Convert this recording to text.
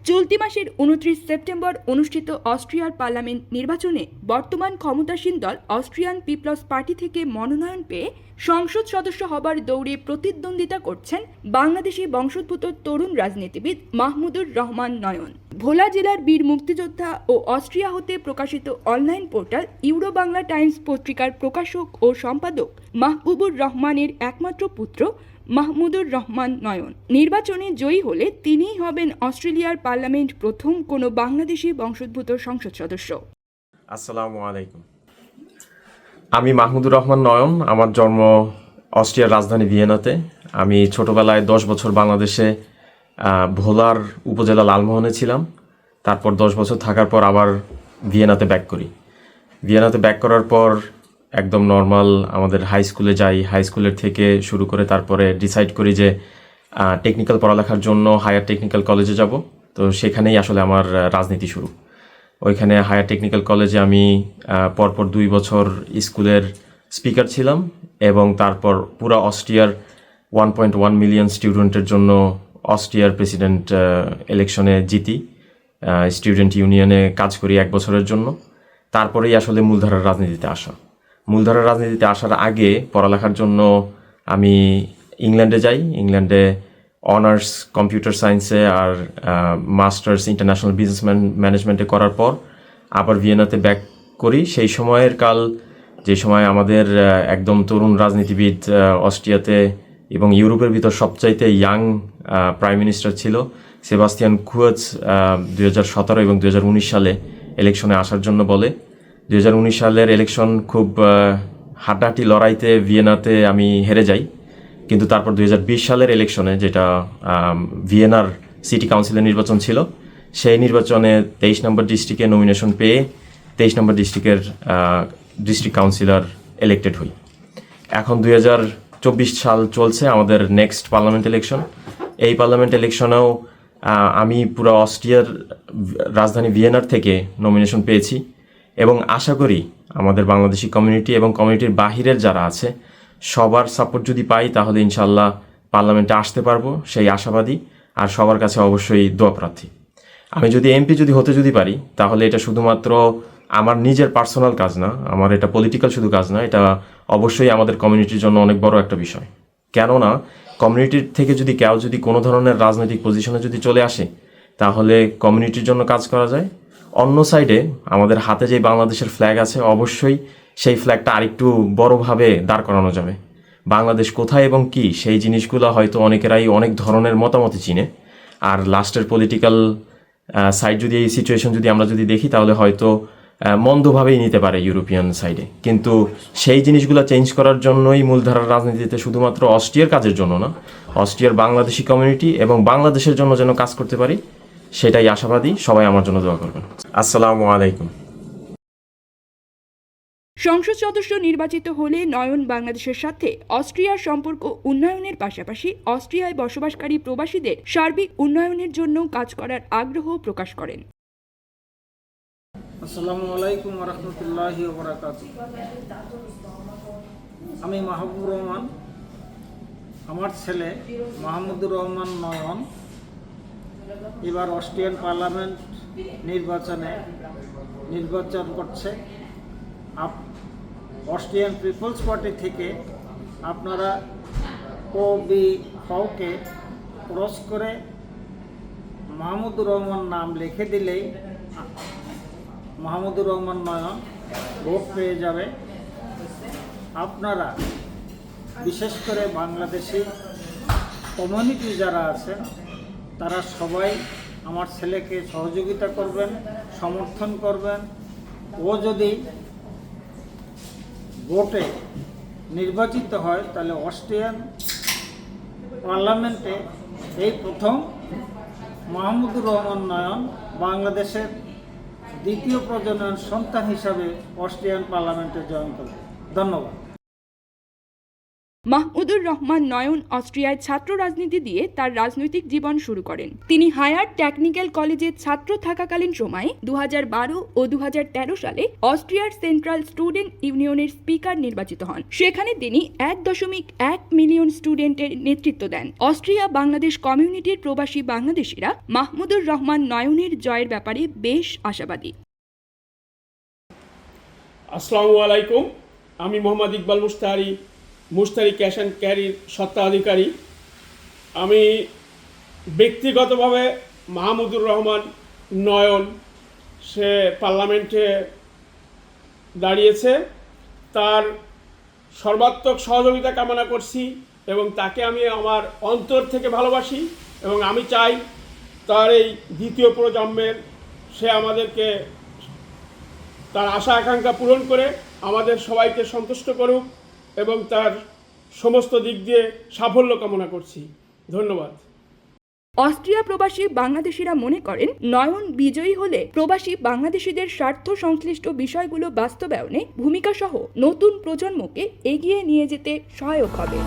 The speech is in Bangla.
চলতি মাসের 29 সেপ্টেম্বর অনুষ্ঠিত অস্ট্রিয়ার পার্লামেন্ট নির্বাচনে বর্তমান ক্ষমতাসীন দল অস্ট্রিয়ান পিপলস পার্টি থেকে মনোনয়ন পেয়ে সংসদ সদস্য হবার দৌড়ে প্রতিদ্বন্দ্বিতা করছেন বাংলাদেশি বংশোদ্ভূত তরুণ রাজনীতিবিদ মাহমুদুর রহমান নয়ন। ভোলা জেলার বীর মুক্তিযোদ্ধা ও অস্ট্রিয়া হতে প্রকাশিত online portal euro Bangla Times পত্রিকার প্রকাশক ও সম্পাদক মাহবুবুর রহমানের একমাত্র পুত্র মাহমুদুর রহমান নয়ন নির্বাচনে জয়ী হলে তিনিই হবেন অস্ট্রেলিয়ার পার্লামেন্ট প্রথম কোনো বাংলাদেশি বংশোদ্ভূত সংসদ সদস্য। আসসালামু আলাইকুম। আমি মাহমুদুর রহমান নয়ন। আমার জন্ম অস্ট্রিয়ার রাজধানী ভিয়েনাতে। আমি ছোটবেলায় 10 বছর বাংলাদেশে ভোলার উপজেলা লালমোহনে ছিলাম। তারপর 10 বছর থাকার পর আবার ভিয়েনাতে ব্যাক করি। ভিয়েনাতে ব্যাক করার পর একদম নর্মাল আমাদের হাই স্কুলে যাই। হাই স্কুলের থেকে শুরু করে তারপরে ডিসাইড করি যে টেকনিক্যাল পড়ালেখার জন্য হায়ার টেকনিক্যাল কলেজে যাব। তো সেখানেই আসলে আমার রাজনীতি শুরু। ওইখানে হায়ার টেকনিক্যাল কলেজে আমি পরপর 2 বছর স্কুলের স্পিকার ছিলাম এবং তারপর পুরো অস্ট্রিয়ার 1.1 মিলিয়ন স্টুডেন্টের জন্য অস্ট্রিয়ার প্রেসিডেন্ট ইলেকশনে জিতি। স্টুডেন্ট ইউনিয়নে কাজ করি 1 বছরের জন্য। তারপরেই আসলে মূলধারার রাজনীতিতে আসা। মূলধারার রাজনীতিতে আসার আগে পড়ালেখার জন্য আমি ইংল্যান্ডে যাই। ইংল্যান্ডে অনার্স কম্পিউটার সায়েন্সে আর মাস্টার্স ইন্টারন্যাশনাল বিজনেস ম্যানেজমেন্টে করার পর আবার ভিয়েনাতে ব্যাক করি। সেই সময়ের কাল, যে সময় আমাদের একদম তরুণ রাজনীতিবিদ অস্ট্রিয়াতে এবং ইউরোপের ভিতর সবচাইতে ইয়াং প্রাইম মিনিস্টার ছিল সেবাস্তিয়ান কুর্জ। 2017 এবং 2019 সালে ইলেকশনে আসার জন্য বলে। 2019 সালের ইলেকশন খুব হাড্ডাহাড্ডি লড়াইতে ভিয়েনাতে আমি হেরে যাই। কিন্তু তারপর 2020 সালের ইলেকশনে, যেটা ভিয়েনার সিটি কাউন্সিলের নির্বাচন ছিল, সেই নির্বাচনে 23 নম্বর ডিস্ট্রিক্টে নমিনেশন পেয়ে 23 নম্বর ডিস্ট্রিক্টের ডিস্ট্রিক্ট কাউন্সিলর ইলেক্টেড হই। এখন 2024 সাল চলছে আমাদের নেক্সট পার্লামেন্ট ইলেকশন। এই পার্লামেন্ট ইলেকশনেও আমি পুরো অস্ট্রিয়ার রাজধানী ভিয়েনার থেকে নমিনেশন পেয়েছি এবং আশা করি আমাদের বাংলাদেশি কমিউনিটি এবং কমিউনিটির বাহিরের যারা আছে সবার সাপোর্ট যদি পাই তাহলে ইনশাল্লাহ পার্লামেন্টে আসতে পারবো, সেই আশাবাদী। আর সবার কাছে অবশ্যই দোয়া প্রার্থী। আমি যদি এমপি হতে পারি তাহলে এটা শুধুমাত্র আমার নিজের পার্সোনাল কাজ না, আমার এটা পলিটিক্যাল শুধু কাজ না, এটা অবশ্যই আমাদের কমিউনিটির জন্য অনেক বড় একটা বিষয়। কেননা কমিউনিটির থেকে যদি কেউ যদি কোনো ধরনের রাজনৈতিক পজিশনে যদি চলে আসে তাহলে কমিউনিটির জন্য কাজ করা যায়। অন্য সাইডে আমাদের হাতে যে বাংলাদেশের ফ্ল্যাগ আছে, অবশ্যই সেই ফ্ল্যাগটা আরেকটু বড়োভাবে দাঁড় করানো যাবে। বাংলাদেশ কোথায় এবং কি সেই জিনিসগুলো হয়তো অনেকেরাই অনেক ধরনের মতামতে চিনে। আর লাস্টের পলিটিক্যাল সাইড যদি এই সিচুয়েশন যদি আমরা যদি দেখি তাহলে হয়তো মন্দভাবেই নিতে পারে ইউরোপিয়ান সাইডে। কিন্তু সেই জিনিসগুলো চেঞ্জ করার জন্যই মূলধারার রাজনীতিতে শুধুমাত্র অস্ট্রিয়ার কাজের জন্য না, অস্ট্রিয়ার বাংলাদেশি কমিউনিটি এবং বাংলাদেশের জন্য যেন কাজ করতে পারি, সেটাই আশাবাদী। সবাই আমার জন্য দোয়া করবেন। আসসালামু আলাইকুম। সংসদ সদস্য নির্বাচিত হলে নয়ন বাংলাদেশের সাথে অস্ট্রিয়ার সম্পর্ক উন্নয়নের পাশাপাশি অস্ট্রিয়ায় বসবাসকারী প্রবাসীদের সার্বিক উন্নয়নের জন্য কাজ করার আগ্রহ প্রকাশ করেন। আসসালামু আলাইকুম ওয়া রাহমাতুল্লাহি ওয়া বারাকাতুহু। আমি মাহবুবুর রহমান। আমার ছেলে মাহমুদুর রহমান নয়ন এবার অস্ট্রিয়ান পার্লামেন্ট নির্বাচন করছে। অস্ট্রিয়ান পিপলস পার্টি থেকে আপনারা OBV-কে ক্রস করে মাহমুদুর রহমান নাম লিখে দিলেই মাহমুদুর রহমান নয়ন ভোট পেয়ে যাবে। আপনারা বিশেষ করে বাংলাদেশি কমিউনিটি যারা আছেন তারা সবাই আমার ছেলেকে সহযোগিতা করবেন, সমর্থন করবেন। ও যদি ভোটে নির্বাচিত হয় তাহলে অস্ট্রিয়ান পার্লামেন্টে এই প্রথম মাহমুদুর রহমান নয়ন বাংলাদেশের দ্বিতীয় প্রজন্মের সন্তান হিসাবে অস্ট্রিয়ান পার্লামেন্টে জয়েন করবে। ধন্যবাদ। মাহমুদুর রহমান নয়ন অস্ট্রিয়ায় ছাত্র রাজনীতি দিয়ে তার রাজনৈতিক জীবন শুরু করেন। তিনি হায়ার টেকনিক্যাল কলেজে ছাত্র থাকাকালীন সময়ে 2012 ও 2013 সালে অস্ট্রিয়ার সেন্ট্রাল স্টুডেন্ট ইউনিয়নের স্পিকার নির্বাচিত হন। সেখানে তিনি 1.1 মিলিয়ন স্টুডেন্টের নেতৃত্ব দেন। অস্ট্রিয়া বাংলাদেশ কমিউনিটির প্রবাসী বাংলাদেশিরা মাহমুদুর রহমান নয়নের জয়ের ব্যাপারে বেশ আশাবাদী। আসসালামু আলাইকুম। আমি মোহাম্মদ ইকবাল মুস্তারি ক্যাশ অ্যান্ড ক্যারির স্বত্বাধিকারী। আমি ব্যক্তিগতভাবে মাহমুদুর রহমান নয়ন, সে পার্লামেন্টে দাঁড়িয়েছে, তার সর্বাত্মক সহযোগিতা কামনা করছি এবং তাকে আমি আমার অন্তর থেকে ভালোবাসি এবং আমি চাই তার এই দ্বিতীয় প্রজন্মের সে আমাদেরকে তার আশা আকাঙ্ক্ষা পূরণ করে আমাদের সবাইকে সন্তুষ্ট করুক এবং তার সমস্ত দিক দিয়ে সাফল্য কামনা করছি। ধন্যবাদ। অস্ট্রিয়া প্রবাসী বাংলাদেশিরা মনে করেন নয়ন বিজয়ী হলে প্রবাসী বাংলাদেশিদের স্বার্থ সংশ্লিষ্ট বিষয়গুলো বাস্তবায়নে ভূমিকা সহ নতুন প্রজন্মকে এগিয়ে নিয়ে যেতে সহায়ক হবে।